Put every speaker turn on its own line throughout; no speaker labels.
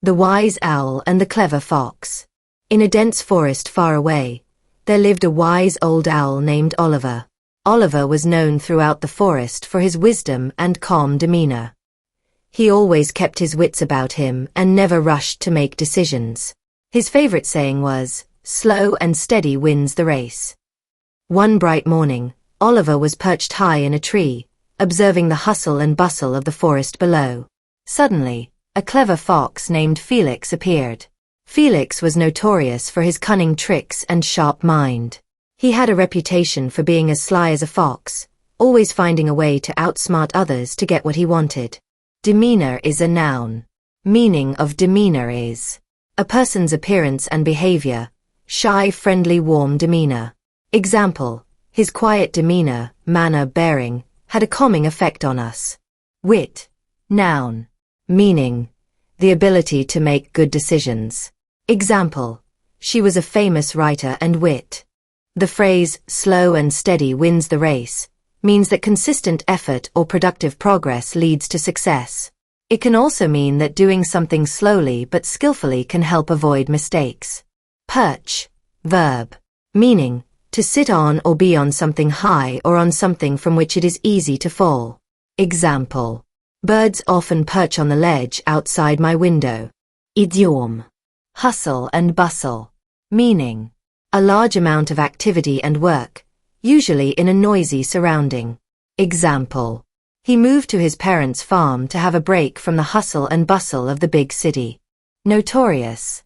The Wise Owl and the Clever Fox. In a dense forest far away, there lived a wise old owl named Oliver. Oliver was known throughout the forest for his wisdom and calm demeanor. He always kept his wits about him and never rushed to make decisions. His favorite saying was, "Slow and steady wins the race." One bright morning, Oliver was perched high in a tree, observing the hustle and bustle of the forest below. Suddenly, a clever fox named Felix appeared. Felix was notorious for his cunning tricks and sharp mind. He had a reputation for being as sly as a fox, always finding a way to outsmart others to get what he wanted. Demeanor is a noun. Meaning of demeanor is a person's appearance and behavior, shy, friendly, warm demeanor. Example, his quiet demeanor, manner, bearing, had a calming effect on us. Wit, noun. Meaning, the ability to make good decisions. Example, she was a famous writer and wit. The phrase, slow and steady wins the race, means that consistent effort or productive progress leads to success. It can also mean that doing something slowly but skillfully can help avoid mistakes. Perch, verb. Meaning, to sit on or be on something high or on something from which it is easy to fall. Example, birds often perch on the ledge outside my window. Idiom, hustle and bustle. Meaning, a large amount of activity and work, usually in a noisy surrounding. Example, he moved to his parents' farm to have a break from the hustle and bustle of the big city. Notorious,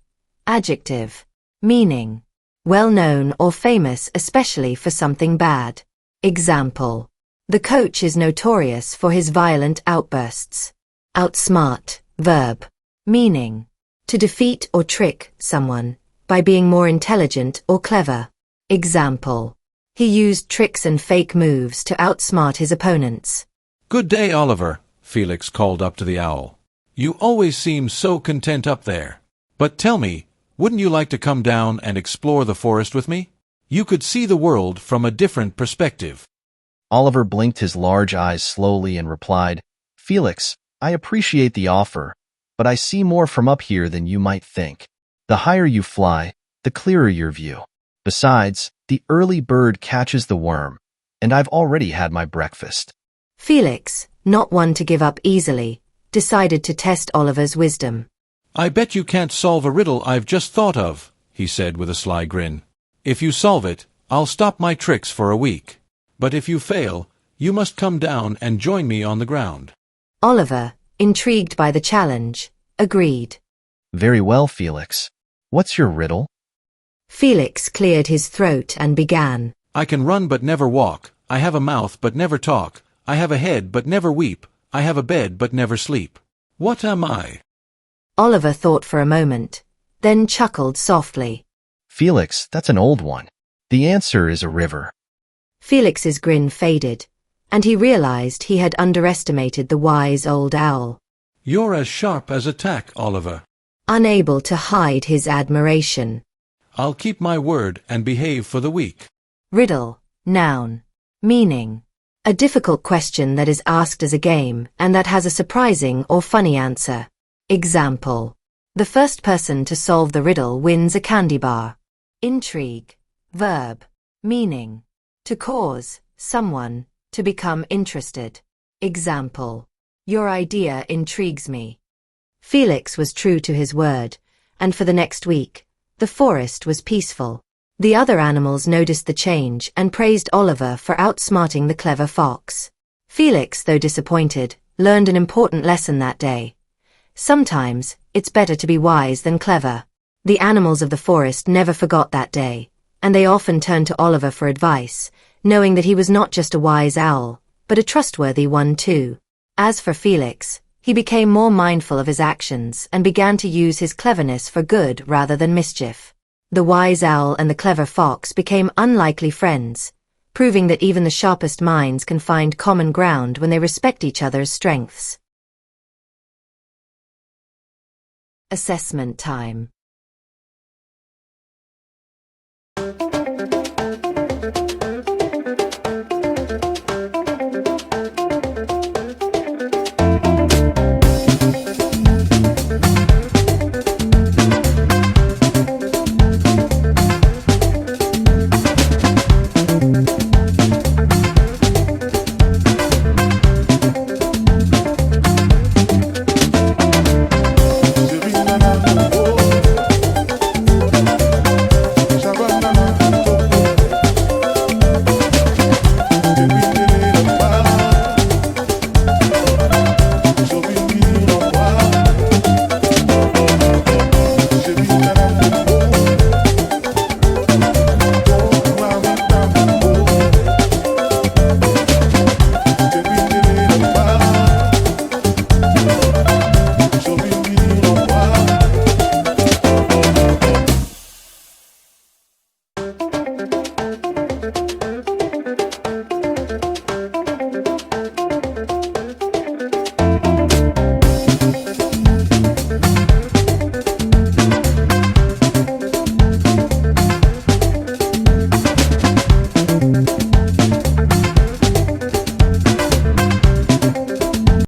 adjective. Meaning, well known or famous especially for something bad. Example, the coach is notorious for his violent outbursts. Outsmart, verb. Meaning, to defeat or trick someone by being more intelligent or clever. Example, he used tricks and fake moves to outsmart his opponents.
"Good day, Oliver," Felix called up to the owl. "You always seem so content up there. But tell me, wouldn't you like to come down and explore the forest with me? You could see the world from a different perspective."
Oliver blinked his large eyes slowly and replied, "Felix, I appreciate the offer, but I see more from up here than you might think. The higher you fly, the clearer your view. Besides, the early bird catches the worm, and I've already had my breakfast."
Felix, not one to give up easily, decided to test Oliver's wisdom.
"I bet you can't solve a riddle I've just thought of," he said with a sly grin. "If you solve it, I'll stop my tricks for a week. But if you fail, you must come down and join me on the ground."
Oliver, intrigued by the challenge, agreed.
"Very well, Felix. What's your riddle?"
Felix cleared his throat and began.
"I can run but never walk. I have a mouth but never talk. I have a head but never weep. I have a bed but never sleep. What am I?"
Oliver thought for a moment, then chuckled softly.
"Felix, that's an old one. The answer is a river."
Felix's grin faded, and he realized he had underestimated the wise old owl.
"You're as sharp as a tack, Oliver."
Unable to hide his admiration.
"I'll keep my word and behave for the week."
Riddle, noun. Meaning, a difficult question that is asked as a game and that has a surprising or funny answer. Example, the first person to solve the riddle wins a candy bar. Intrigue, verb. Meaning, to cause someone to become interested. Example, your idea intrigues me. Felix was true to his word, and for the next week, the forest was peaceful. The other animals noticed the change and praised Oliver for outsmarting the clever fox. Felix, though disappointed, learned an important lesson that day. Sometimes, it's better to be wise than clever. The animals of the forest never forgot that day, and they often turned to Oliver for advice, knowing that he was not just a wise owl, but a trustworthy one too. As for Felix, he became more mindful of his actions and began to use his cleverness for good rather than mischief. The wise owl and the clever fox became unlikely friends, proving that even the sharpest minds can find common ground when they respect each other's strengths. Assessment time.